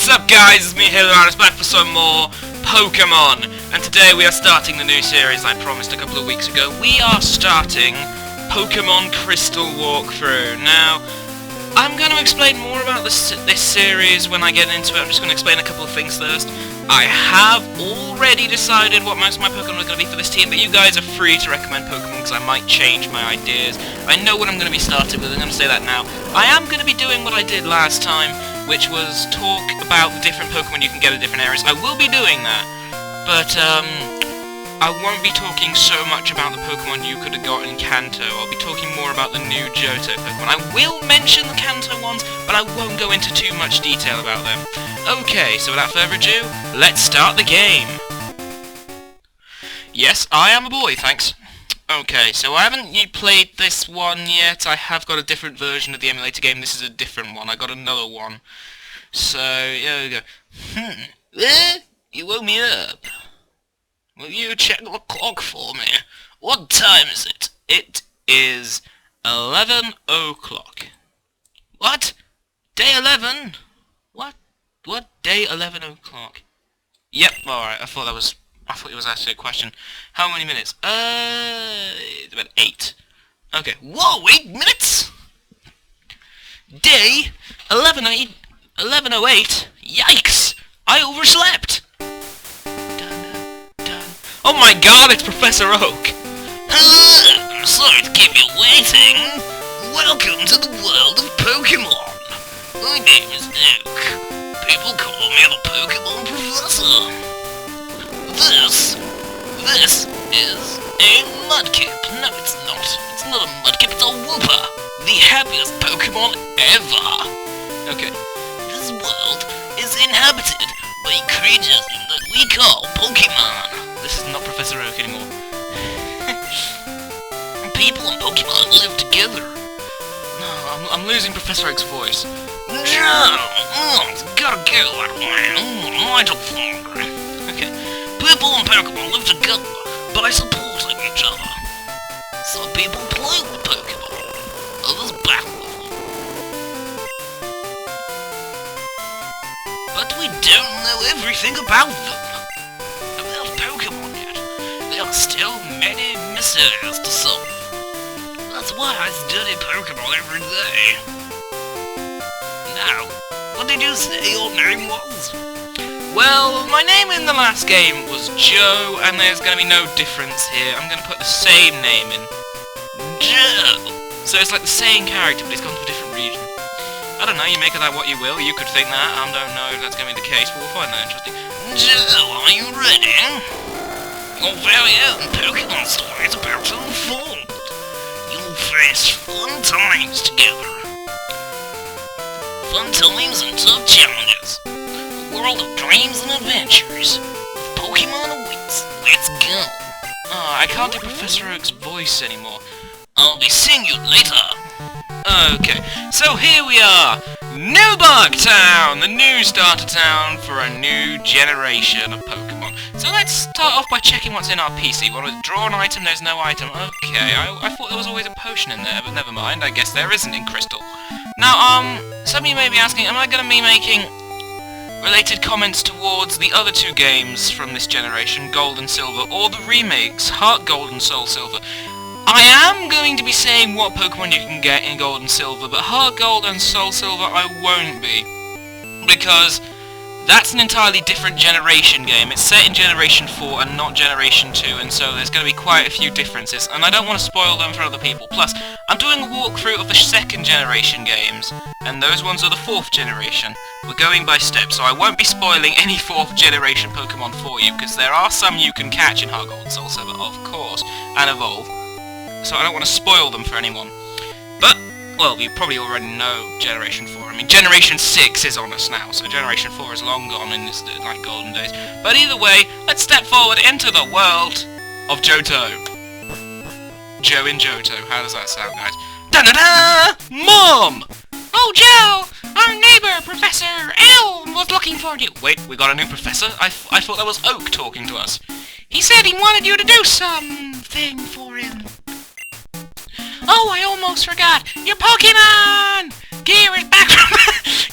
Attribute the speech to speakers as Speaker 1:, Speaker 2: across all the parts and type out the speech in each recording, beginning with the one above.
Speaker 1: What's up guys, it's me Haloraders back for some more Pokemon, and today we are starting the new series I promised a couple of weeks ago. We are starting Pokemon Crystal Walkthrough. Now, I'm going to explain more about this series when I get into it. I'm just going to explain a couple of things first. I have already decided what most of my Pokemon are going to be for this team, but you guys are free to recommend Pokemon because I might change my ideas. I know what I'm going to be starting with, I'm going to say that now. I am going to be doing what I did last time, which was talk about the different Pokemon you can get in different areas. I will be doing that, but I won't be talking so much about the Pokemon you could have got in Kanto. I'll be talking more about the new Johto Pokemon. I will mention the Kanto ones, but I won't go into too much detail about them. Okay, so without further ado, let's start the game. Yes, I am a boy, thanks. Okay, so I haven't played this one yet. I have got a different version of the emulator game. This is a different one. I got another one. So, here we go. You woke me up. Will you check the clock for me? What time is it? It is 11 o'clock. What? Day 11? What day 11 o'clock? Yep, alright, I thought it was actually a question. How many minutes? It's about 8. Okay. Whoa, 8 minutes? Day 11:08? Yikes! I overslept! Oh my god, it's Professor Oak!
Speaker 2: I'm sorry to keep you waiting. Welcome to the world of Pokemon. My name is Oak. People call me the Pokemon Professor. This is a Mudkip. No, it's not. It's not a Mudkip, it's a Wooper. The happiest Pokemon ever. Okay. This world is inhabited by creatures that we call Pokemon.
Speaker 1: This is not Professor Oak anymore.
Speaker 2: People and Pokemon live together.
Speaker 1: No, I'm losing Professor Oak's voice.
Speaker 2: It's gotta go that way. I don't think.
Speaker 1: Okay.
Speaker 2: People and Pokemon live together by supporting each other. Some people play with Pokemon, others battle with them. But we don't know everything about them. About Pokemon yet. There are still many mysteries to solve. That's why I study Pokemon every day. Now, what did you say your name was?
Speaker 1: Well, my name in the last game was Joe, and there's going to be no difference here. I'm going to put the same name in.
Speaker 2: Joe.
Speaker 1: So it's like the same character, but he's gone to a different region. I don't know, you make of that what you will. You could think that. I don't know if that's going to be the case, but we'll find that interesting.
Speaker 2: Joe, are you ready? Your very own Pokemon story is about to unfold. You'll face fun times together. Fun times and tough challenges. World of dreams and adventures. Pokemon awaits. Let's go.
Speaker 1: Oh, I can't do Professor Oak's voice anymore.
Speaker 2: I'll be seeing you later.
Speaker 1: Okay, so here we are. Newbark Town, the new starter town for a new generation of Pokemon. So let's start off by checking what's in our PC. Well, draw an item, there's no item. Okay, I thought there was always a potion in there, but never mind. I guess there isn't in Crystal. Now, some of you may be asking, am I going to be making related comments towards the other two games from this generation, Gold and Silver, or the remakes, Heart Gold and Soul Silver? I am going to be saying what Pokemon you can get in Gold and Silver, but Heart Gold and Soul Silver I won't be, because that's an entirely different generation game. It's set in Generation 4 and not Generation 2, and so there's going to be quite a few differences, and I don't want to spoil them for other people. Plus, I'm doing a walkthrough of the second generation games, and those ones are the 4th generation. We're going by steps, so I won't be spoiling any 4th generation Pokemon for you, because there are some you can catch in Heart Gold and Soul Silver, of course, and evolve. So I don't want to spoil them for anyone. But, well, you probably already know Generation 4. I mean, Generation 6 is on us now, so Generation 4 is long gone in this, like, golden days. But either way, let's step forward into the world of Johto. Joe in Johto. How does that sound, guys? Da-da-da! Mom!
Speaker 3: Oh, Joe! Our neighbor, Professor Elm, was looking for you.
Speaker 1: Wait, we got a new professor? I thought that was Oak talking to us.
Speaker 3: He said he wanted you to do something for him. Oh, I almost forgot. Your Pokemon gear is back from...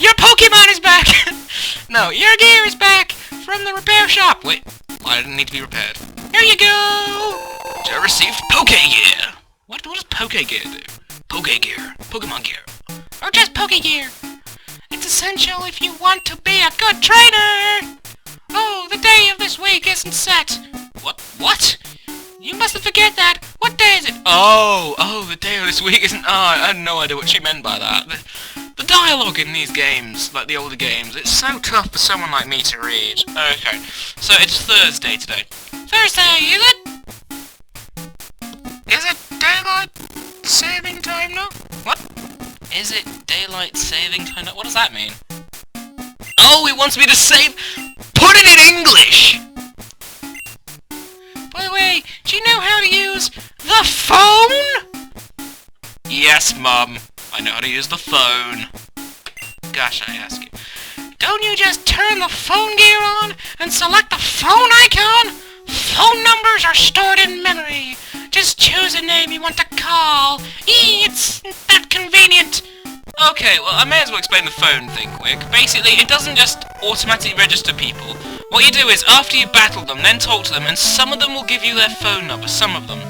Speaker 3: Your Pokemon is back!
Speaker 1: No, your gear is back from the repair shop. Wait, why didn't it need to be repaired? Here you go.
Speaker 2: I received Poke Gear.
Speaker 1: What does Poke Gear do?
Speaker 2: Poke Gear. Pokemon Gear.
Speaker 3: Or just Poke Gear. It's essential if you want to be a good trainer. Oh, the day of this week isn't set.
Speaker 1: What?
Speaker 3: You mustn't forget that. What day is it?
Speaker 1: Oh, the day of this week isn't... I had no idea what she meant by that. The dialogue in these games, like the older games, it's so tough for someone like me to read. Okay, so it's Thursday today.
Speaker 3: Thursday, is it?
Speaker 1: Is it daylight saving time now? What? Is it daylight saving time now? What does that mean? Oh, it wants me to save... Put it in English!
Speaker 3: By the way, do you know how to use the phone?
Speaker 1: Yes, Mum. I know how to use the phone. Gosh, I ask you.
Speaker 3: Don't you just turn the phone gear on and select the phone icon? Phone numbers are stored in memory. Just choose a name you want to call. It's that convenient.
Speaker 1: Okay, well, I may as well explain the phone thing quick. Basically, it doesn't just automatically register people. What you do is, after you battle them, then talk to them, and some of them will give you their phone number, some of them.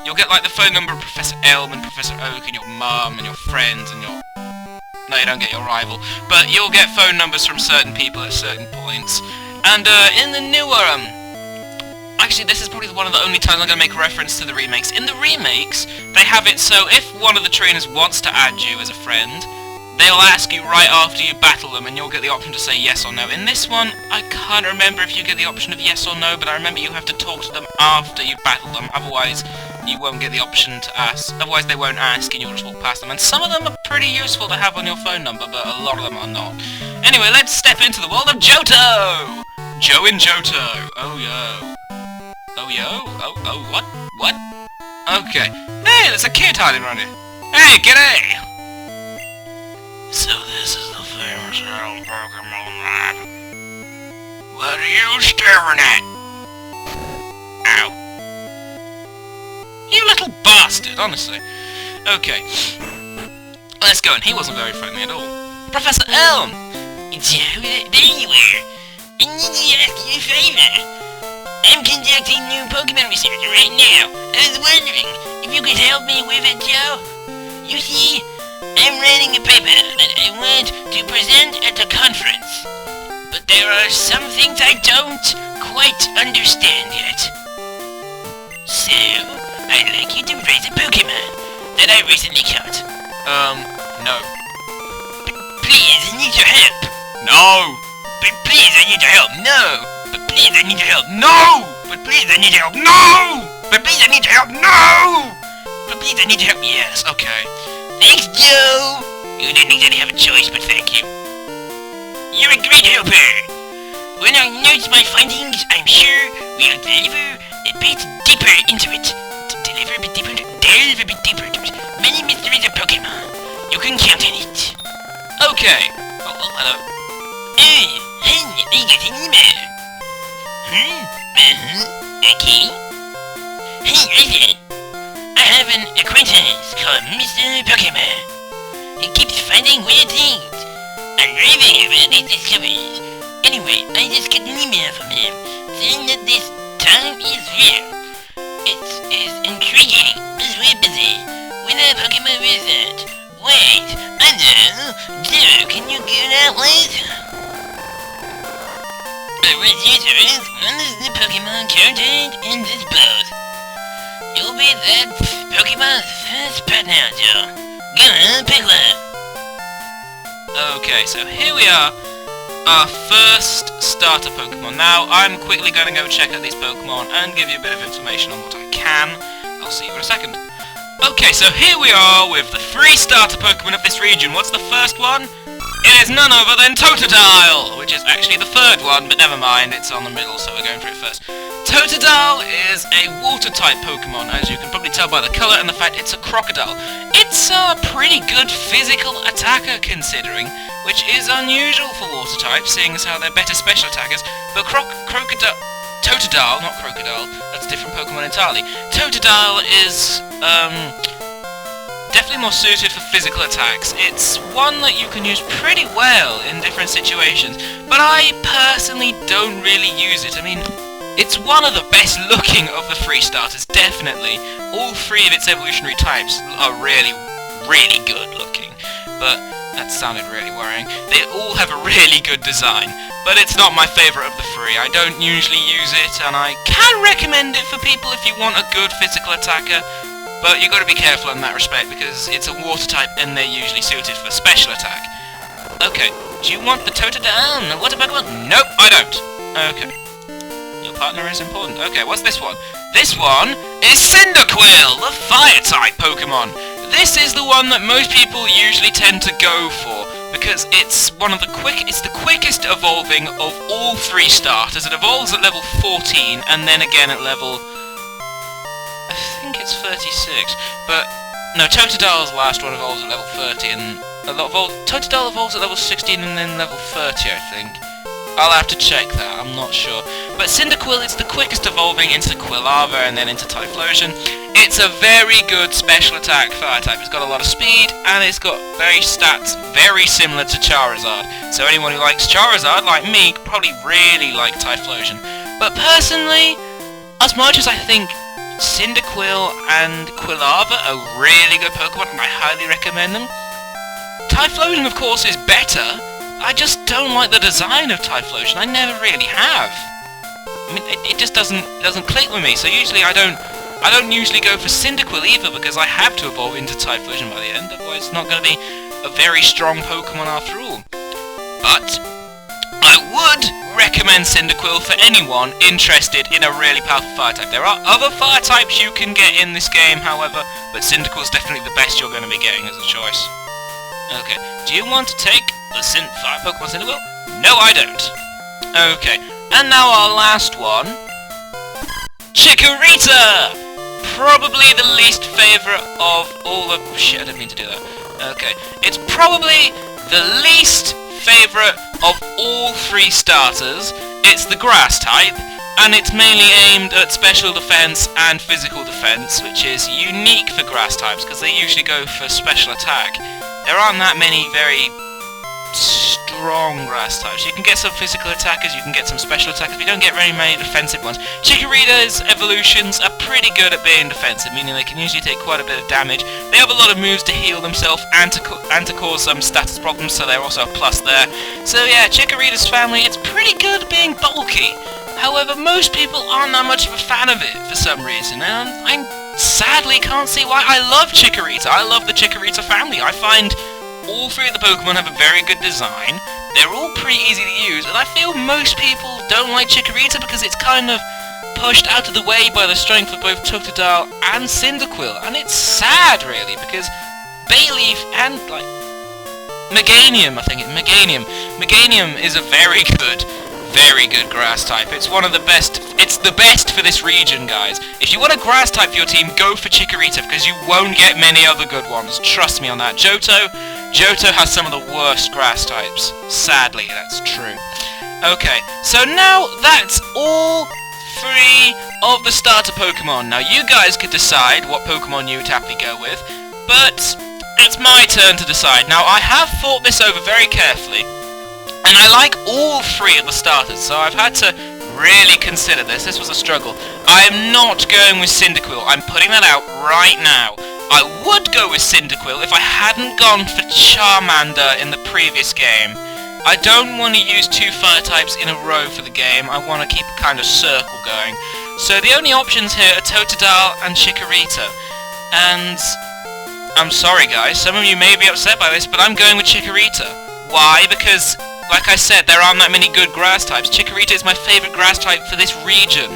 Speaker 1: You'll get, like, the phone number of Professor Elm and Professor Oak and your mum and your friends and your... No, you don't get your rival. But you'll get phone numbers from certain people at certain points. And, in the newer, actually, this is probably one of the only times I'm going to make reference to the remakes. In the remakes, they have it so if one of the trainers wants to add you as a friend, they'll ask you right after you battle them, and you'll get the option to say yes or no. In this one, I can't remember if you get the option of yes or no, but I remember you have to talk to them after you battle them, otherwise you won't get the option to ask. Otherwise they won't ask and you'll just walk past them. And some of them are pretty useful to have on your phone number, but a lot of them are not. Anyway, let's step into the world of Johto! Joe in Johto. Oh, yo. Oh, yo? Oh, what? What? Okay. Hey, there's a kid hiding around here. Hey, g'day!
Speaker 2: So this is the famous old Pokemon lab. What are you staring at?
Speaker 1: Ow. You little bastard, honestly. Okay. Let's go, and he wasn't very friendly at all. Professor Elm!
Speaker 2: There you are. I need to ask you a favor. I'm conducting new Pokemon research right now. I was wondering if you could help me with it, Joe. You see, I'm writing a paper that I want to present at a conference. But there are some things I don't quite understand yet. So, I'd like you to raise a Pokemon that I recently caught.
Speaker 1: No.
Speaker 2: Please, I need your help.
Speaker 1: No!
Speaker 2: But please, I need your help. No! But please, I need your help.
Speaker 1: No!
Speaker 2: But please, I need your help.
Speaker 1: No!
Speaker 2: But please, I need your help.
Speaker 1: No!
Speaker 2: But please, I need your help.
Speaker 1: Yes, okay.
Speaker 2: Thanks, Joe! You didn't exactly have a choice, but thank you. You're a great helper! When I note my findings, I'm sure we'll deliver a bit deeper into it. Delve a bit deeper into it. Many mysteries of Pokemon. You can count on it.
Speaker 1: Okay. Oh, hello.
Speaker 2: Hey, I got an email. Okay. Hey, listen. I have an acquaintance called Mr. Pokemon. He keeps finding weird things. I'm raving about his discoveries. Anyway, I just got an email from him saying that this time is real. It is intriguing, but we're busy with a Pokemon research. Wait, I know. Joe, can you get out, please? The researchers runs the Pokemon contained in this post. You'll be that Pokemon's first partner, Joe. Go on, pick one.
Speaker 1: Okay, so here we are. Our first starter Pokemon. Now, I'm quickly going to go check out these Pokemon and give you a bit of information on what I can. I'll see you in a second. Okay, so here we are with the 3 starter Pokemon of this region. What's the first one? It is none other than Totodile, which is actually the 3rd one, but never mind, it's on the middle, so we're going for it first. Totodile is a water-type Pokemon, as you can probably tell by the colour and the fact it's a crocodile. It's a pretty good physical attacker, considering, which is unusual for water types, seeing as how they're better special attackers, but Totodile, not Crocodile, that's a different Pokemon entirely. Totodile is, definitely more suited for physical attacks. It's one that you can use pretty well in different situations, but I personally don't really use it. I mean, it's one of the best looking of the 3 starters, definitely. All 3 of its evolutionary types are really, really good looking, but that sounded really worrying. They all have a really good design, but it's not my favourite of the 3. I don't usually use it, and I can recommend it for people if you want a good physical attacker, but you've got to be careful in that respect, because it's a water type and they're usually suited for special attack. Okay, do you want the Totodile? What a Pokemon? Nope, I don't. Okay. Your partner is important. Okay, what's this one? This one is Cyndaquil, the Fire-type Pokemon. This is the one that most people usually tend to go for, because it's the quickest evolving of all 3 starters. It evolves at level 14, and then again at level... I think it's 36, but... No, Totodile's last one evolves at level 30, and... Totodile evolves at level 16 and then level 30, I think. I'll have to check that, I'm not sure. But Cyndaquil is the quickest evolving into Quilava and then into Typhlosion. It's a very good special attack fire type. It's got a lot of speed and it's got stats very similar to Charizard. So anyone who likes Charizard, like me, probably really like Typhlosion. But personally, as much as I think Cyndaquil and Quilava are really good Pokemon and I highly recommend them, Typhlosion of course is better. I just don't like the design of Typhlosion. I never really have. I mean, it just doesn't click with me. So usually I don't usually go for Cyndaquil either, because I have to evolve into Typhlosion by the end. Otherwise, it's not going to be a very strong Pokemon after all. But I would recommend Cyndaquil for anyone interested in a really powerful fire type. There are other fire types you can get in this game, however, but Cyndaquil is definitely the best you're going to be getting as a choice. Okay, do you want to take the Fire Pokemon Cyndaquil? No, I don't. Okay, and now our last one. Chikorita! Probably the least favourite of all the... Shit, I didn't mean to do that. Okay, it's probably the least favourite of all 3 starters. It's the Grass type, and it's mainly aimed at special defense and physical defense, which is unique for Grass types, because they usually go for special attack. There aren't that many very strong Grass types. You can get some physical attackers, you can get some special attackers, but you don't get very many defensive ones. Chikorita's evolutions are pretty good at being defensive, meaning they can usually take quite a bit of damage. They have a lot of moves to heal themselves and to cause some status problems, so they're also a plus there. So yeah, Chikorita's family, it's pretty good at being bulky. However, most people aren't that much of a fan of it for some reason, and I sadly can't see why. I love Chikorita. I love the Chikorita family. I find all 3 of the Pokemon have a very good design. They're all pretty easy to use, and I feel most people don't like Chikorita because it's kind of pushed out of the way by the strength of both Totodile and Cyndaquil, and it's sad really, because Bayleaf and like Meganium, I think Meganium is a very good Grass type. It's one of the best. It's the best for this region, guys. If you want a Grass type for your team, go for Chikorita, because you won't get many other good ones. Trust me on that. Johto has some of the worst Grass types. Sadly, that's true. Okay, so now that's all 3 of the starter Pokemon. Now you guys could decide what Pokemon you would happily go with, but it's my turn to decide. Now I have thought this over very carefully, and I like all 3 of the starters, so I've had to really consider this. This was a struggle. I am not going with Cyndaquil. I'm putting that out right now. I would go with Cyndaquil if I hadn't gone for Charmander in the previous game. I don't want to use 2 fire types in a row for the game. I want to keep a kind of circle going. So the only options here are Totodile and Chikorita. And I'm sorry guys, some of you may be upset by this, but I'm going with Chikorita. Why? Because, like I said, there aren't that many good Grass types. Chikorita is my favourite Grass type for this region.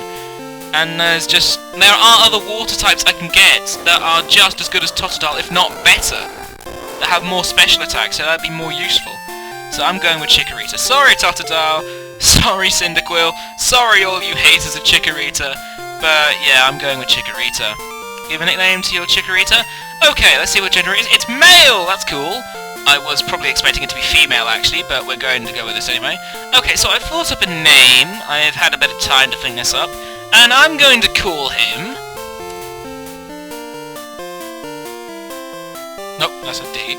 Speaker 1: And there are other water types I can get that are just as good as Totodile, if not better. That have more special attacks, so that'd be more useful. So I'm going with Chikorita. Sorry Totodile, sorry Cyndaquil, sorry all you haters of Chikorita, but yeah, I'm going with Chikorita. Give a nickname to your Chikorita? Okay, let's see what gender it is. It's male! That's cool. I was probably expecting it to be female actually, but we're going to go with this anyway. Okay, so I've thought up a name. I've had a bit of time to think this up. And I'm going to call him... Nope, that's a D.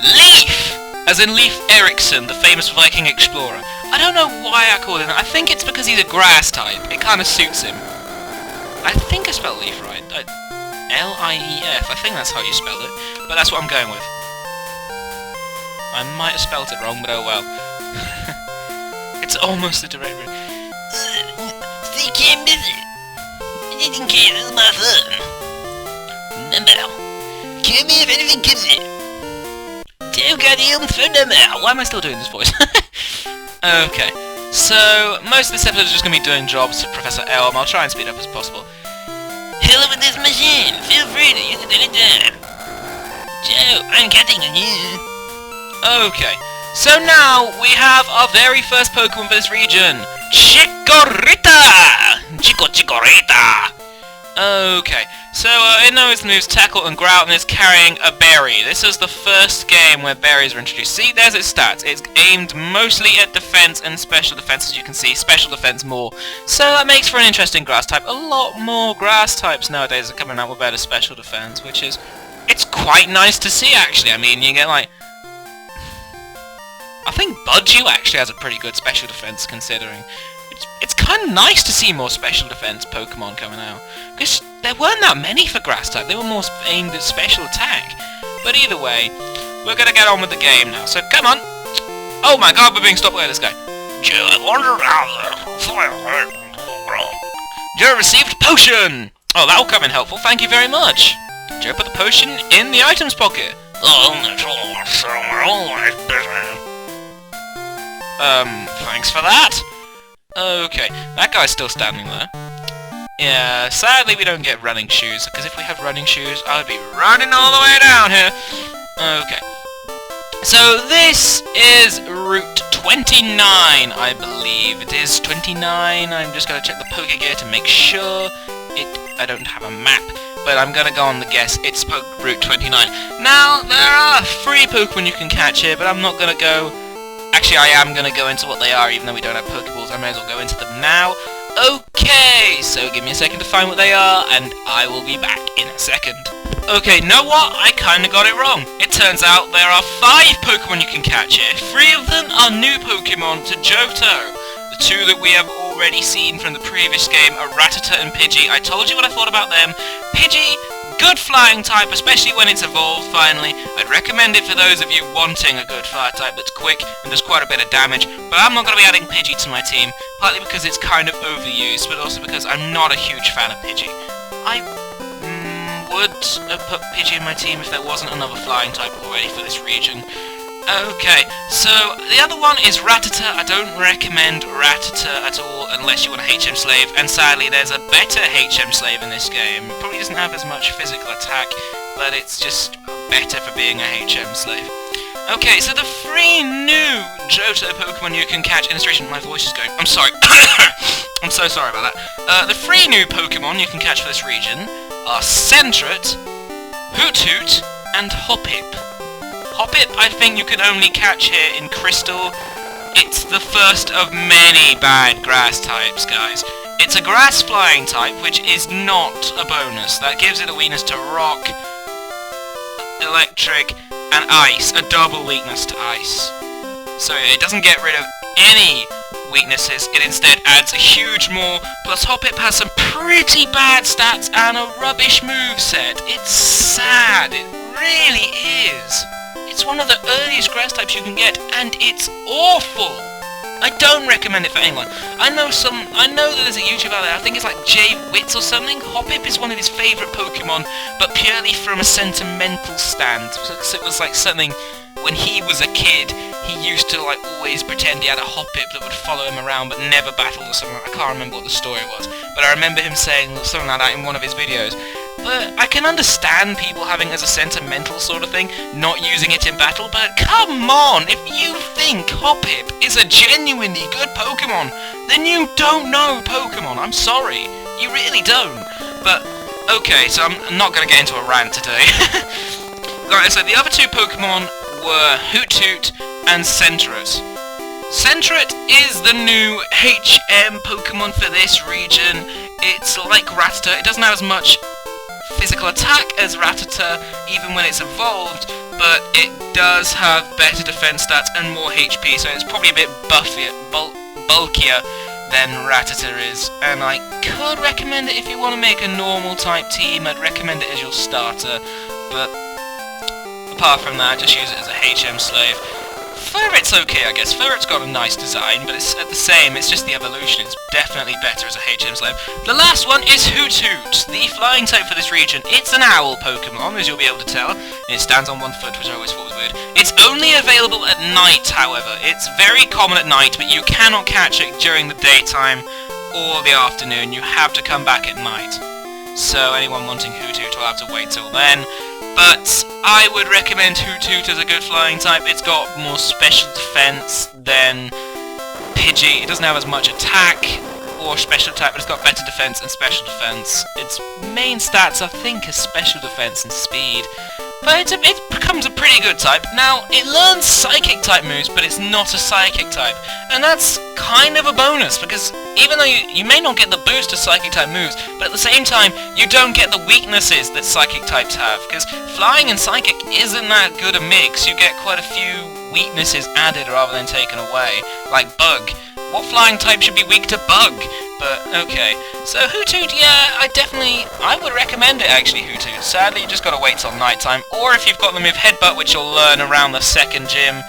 Speaker 1: Leif! As in Leif Erikson, the famous Viking explorer. I don't know why I called him that. I think it's because he's a grass type. It kind of suits him. I think I spelled Leif right. L-I-E-F. I think that's how you spell it. But that's what I'm going with. I might have spelt it wrong, but oh well. It's almost a direct route.
Speaker 2: They can't miss it. I didn't care, this is my son. Number. Kill me if anything gives it. Tell goddamn phone number.
Speaker 1: Why am I still doing this voice? Okay, so most of this episode is just going to be doing jobs for Professor Elm. I'll try and speed up as possible.
Speaker 2: Hello with this machine. Feel free to use it anytime. Joe, I'm counting on you.
Speaker 1: Okay, so now we have our very first Pokemon for this region. Chikorita! Chikorita! Okay, so it knows the moves Tackle and Grout and is carrying a berry. This is the first game where berries are introduced. See, there's its stats. It's aimed mostly at defense and special defense, as you can see. Special defense more. So that makes for an interesting grass type. A lot more grass types nowadays are coming out with better special defense, which is... It's quite nice to see, actually. I mean, you get like... I think Budju actually has a pretty good special defense, considering. It's kind of nice to see more special defense Pokemon coming out. Because there weren't that many for grass type. They were more aimed at special attack. But either way, we're going to get on with the game now. So come on. Oh my god, we're being stopped by this guy.
Speaker 2: Joe, I wonder how
Speaker 1: Joe received potion. Oh, that'll come in helpful. Thank you very much. Joe put the potion in the items pocket. Thanks for that. Okay, that guy's still standing there. Yeah, sadly we don't get running shoes, because if we had running shoes, I would be running all the way down here. Okay. So this is Route 29, I believe. It is 29. I'm just going to check the Pokegear to make sure. I don't have a map, but I'm going to go on the guess. It's Route 29. Now, there are 3 Pokemon you can catch here, but I'm not going to go... Actually, I am going to go into what they are, even though we don't have Pokeballs. I may as well go into them now. Okay, so give me a second to find what they are, and I will be back in a second. Okay, know what? I kinda got it wrong. It turns out there are 5 Pokemon you can catch here. 3 of them are new Pokemon to Johto. The 2 that we have already seen from the previous game are Rattata and Pidgey. I told you what I thought about them. Pidgey, good flying type, especially when it's evolved finally. I'd recommend it for those of you wanting a good fire type that's quick and does quite a bit of damage, but I'm not going to be adding Pidgey to my team, partly because it's kind of overused, but also because I'm not a huge fan of Pidgey. I would have put Pidgey in my team if there wasn't another flying type already for this region. Okay, so the other one is Rattata. I don't recommend Rattata at all unless you want a HM Slave, and sadly there's a better HM Slave in this game. It probably doesn't have as much physical attack, but it's just better for being a HM Slave. Okay, so the 3 new Johto Pokemon you can catch in this region. My voice is going... I'm sorry. I'm so sorry about that. The 3 new Pokemon you can catch for this region are Sentret, Hoothoot, and Hoppip. Hoppip, I think you can only catch here in Crystal. It's the first of many bad grass types, guys. It's a grass flying type, which is not a bonus. That gives it a weakness to rock, electric, and ice. A double weakness to ice. So it doesn't get rid of any weaknesses. It instead adds a huge more. Plus Hoppip has some pretty bad stats and a rubbish moveset. It's sad. It really is. It's one of the earliest grass types you can get, and it's awful! I don't recommend it for anyone. I know that there's a YouTuber out there, I think it's like Jay Witz or something. Hoppip is one of his favourite Pokemon, but purely from a sentimental stand. Because it was like something, when he was a kid, he used to like always pretend he had a Hoppip that would follow him around but never battle or something. I can't remember what the story was, but I remember him saying something like that in one of his videos. But I can understand people having as a sentimental sort of thing, not using it in battle, but come on, if you think Hoppip is a genuinely good Pokemon, then you don't know Pokemon, I'm sorry, you really don't. But, okay, so I'm not going to get into a rant today. Alright, so the other 2 Pokemon were Hoothoot and Sentret. Sentret is the new HM Pokemon for this region. It's like Rattata, it doesn't have as much physical attack as Rattata, even when it's evolved, but it does have better defense stats and more HP, so it's probably a bit bulkier than Rattata is. And I could recommend it if you want to make a normal type team. I'd recommend it as your starter, but apart from that, just use it as a HM slave. Ferret's okay, I guess. Ferret's got a nice design, but it's the same. It's just the evolution. It's definitely better as a HM slave. The last one is Hoothoot, the flying type for this region. It's an owl Pokemon, as you'll be able to tell. It stands on one foot, which I always thought was weird. It's only available at night, however. It's very common at night, but you cannot catch it during the daytime or the afternoon. You have to come back at night. So anyone wanting Hoothoot will have to wait till then. But I would recommend Hoothoot as a good flying type. It's got more special defense than Pidgey. It doesn't have as much attack or special attack, but it's got better defense and special defense. Its main stats, I think, are special defense and speed. But it becomes a pretty good type. Now, it learns Psychic type moves, but it's not a Psychic type. And that's kind of a bonus, because even though you may not get the boost of Psychic type moves, but at the same time, you don't get the weaknesses that Psychic types have, because Flying and Psychic isn't that good a mix. You get quite a few weaknesses added rather than taken away, like Bug. What flying type should be weak to Bug? But, okay. So, Hoothoot, yeah, I would recommend it, actually, Hoothoot. Sadly, you just gotta wait till night time, or if you've got them with Headbutt, which you'll learn around the second gym,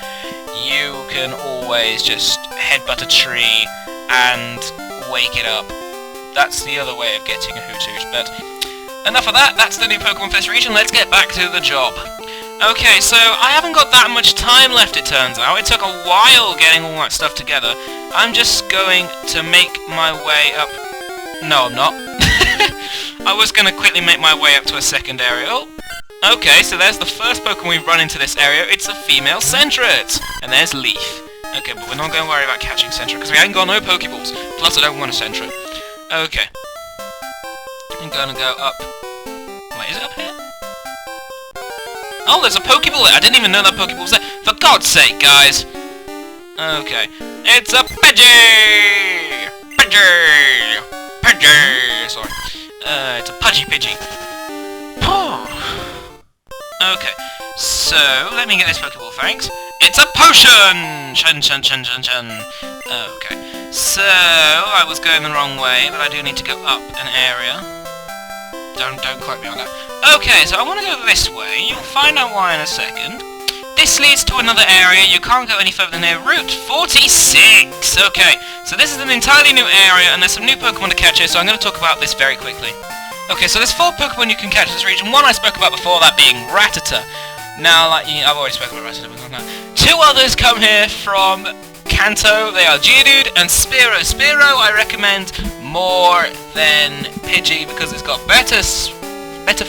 Speaker 1: you can always just headbutt a tree and wake it up. That's the other way of getting a Hoothoot, but enough of that. That's the new Pokemon Fest region. Let's get back to the job. Okay, so I haven't got that much time left, it turns out. It took a while getting all that stuff together. I'm just going to make my way up... No, I'm not. I was going to quickly make my way up to a second area. Oh, okay, so there's the first Pokemon we've run into this area. It's a female Centret. And there's Leaf. Okay, but we're not going to worry about catching Centret, because we ain't got no Pokeballs. Plus, I don't want a Centret. Okay. I'm going to go up... Wait, is it up here? Oh, there's a Pokeball there. I didn't even know that Pokeball was there. For God's sake, guys. Okay. It's a Pidgey! Pidgey! Pidgey! Sorry. It's a Pidgey. Okay. So, let me get this Pokeball, thanks. It's a potion! Chun. Okay. So, I was going the wrong way, but I do need to go up an area. Don't quote me on that. Okay, so I want to go this way. You'll find out why in a second. This leads to another area. You can't go any further than here. Route 46! Okay, so this is an entirely new area, and there's some new Pokemon to catch here, so I'm going to talk about this very quickly. Okay, so there's 4 Pokemon you can catch in this region. One I spoke about before, that being Rattata. Now, I've already spoken about Rattata, but not now. 2 others come here from Kanto. They are Geodude and Spearow. Spearow I recommend more than Pidgey because it's got better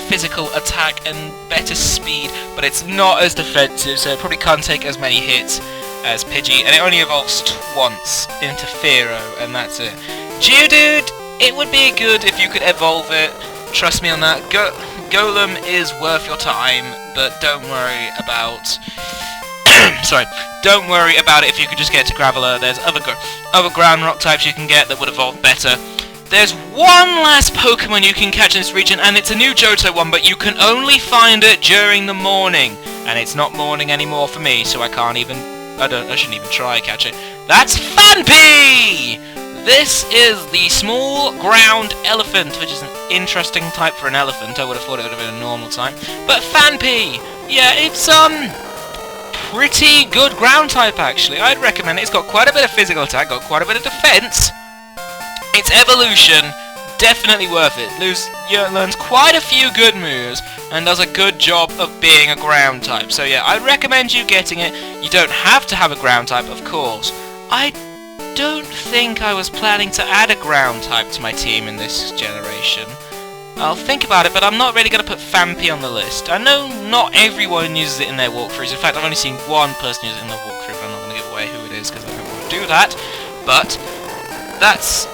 Speaker 1: physical attack and better speed, but it's not as defensive, so it probably can't take as many hits as Pidgey, and it only evolves once into Fearow, and that's it. Geodude, it would be good if you could evolve it. Trust me on that. Golem is worth your time, but don't worry about... Sorry. Don't worry about it if you could just get to Graveler. There's other ground rock types you can get that would evolve better. There's one last Pokemon you can catch in this region, and it's a new Johto one, but you can only find it during the morning. And it's not morning anymore for me, so I shouldn't even try to catch it. That's Phanpy! This is the small ground elephant, which is an interesting type for an elephant. I would have thought it would have been a normal type. But Phanpy! Yeah, it's, pretty good ground type, actually. I'd recommend it. It's got quite a bit of physical attack, got quite a bit of defense. Its evolution, definitely worth it. Learns quite a few good moves, and does a good job of being a ground type. So yeah, I'd recommend you getting it. You don't have to have a ground type, of course. I don't think I was planning to add a ground type to my team in this generation. I'll think about it, but I'm not really going to put Phanpy on the list. I know not everyone uses it in their walkthroughs. In fact, I've only seen one person use it in their walkthrough, but I'm not going to give away who it is because I don't want to do that. But that's...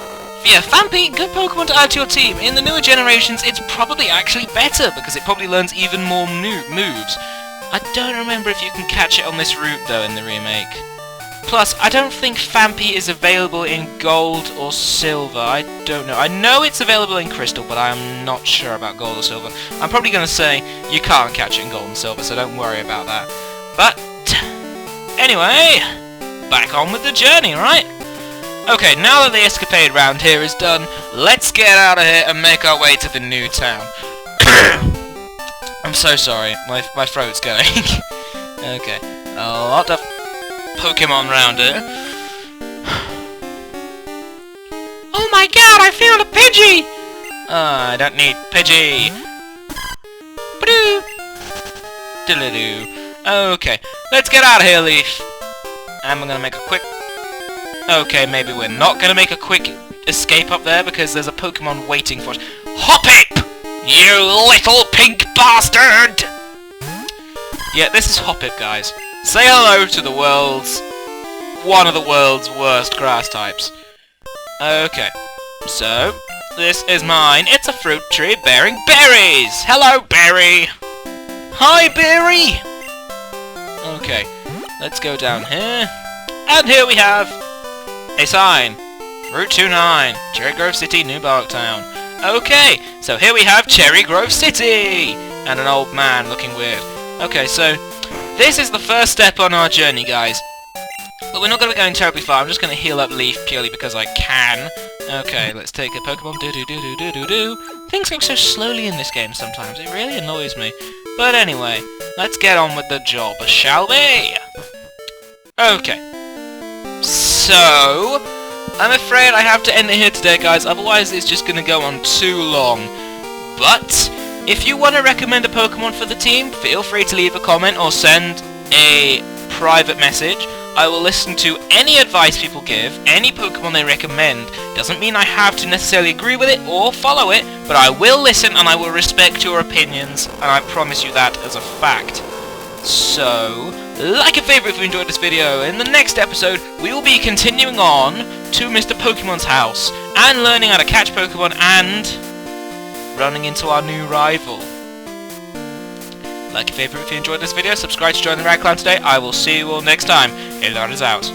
Speaker 1: Yeah, Phanpy, good Pokemon to add to your team. In the newer generations, it's probably actually better, because it probably learns even more moves. I don't remember if you can catch it on this route, though, in the remake. Plus, I don't think Fampi is available in gold or silver. I don't know. I know it's available in crystal, but I'm not sure about gold or silver. I'm probably going to say you can't catch it in gold and silver, so don't worry about that. But, anyway, back on with the journey, right? Okay, now that the escapade round here is done, let's get out of here and make our way to the new town. I'm so sorry, my throat's going. Okay, a lot of Pokemon round here.
Speaker 3: Oh my god, I feel the Pidgey!
Speaker 1: I don't need Pidgey. Ba-doo! Diddle-doo. Okay, let's get out of here, Leaf. And we're gonna make a quick... Okay, maybe we're not gonna make a quick escape up there because there's a Pokemon waiting for us. Hoppip! You little pink bastard! Yeah, this is Hoppip, guys. Say hello to the one of the world's worst grass types. Okay, so this is mine. It's a fruit tree bearing berries. Hello, berry. Hi, berry. Okay, let's go down here. And here we have a sign. Route 29, Cherry Grove City, New Barktown. Okay, so here we have Cherry Grove City! And an old man looking weird. Okay, so this is the first step on our journey, guys. But we're not going to be going terribly far. I'm just going to heal up Leaf purely because I can. Okay, let's take a Pokemon. Do-do-do-do-do-do-do. Things go so slowly in this game sometimes. It really annoys me. But anyway, let's get on with the job, shall we? Okay. So, I'm afraid I have to end it here today, guys, otherwise it's just going to go on too long. But, if you want to recommend a Pokemon for the team, feel free to leave a comment or send a private message. I will listen to any advice people give, any Pokemon they recommend. Doesn't mean I have to necessarily agree with it or follow it, but I will listen and I will respect your opinions, and I promise you that as a fact. So, like a favourite if you enjoyed this video. In the next episode, we will be continuing on to Mr. Pokemon's house and learning how to catch Pokemon and running into our new rival. Like a favourite if you enjoyed this video, subscribe to join the Rad Clan today. I will see you all next time. Haloraders out.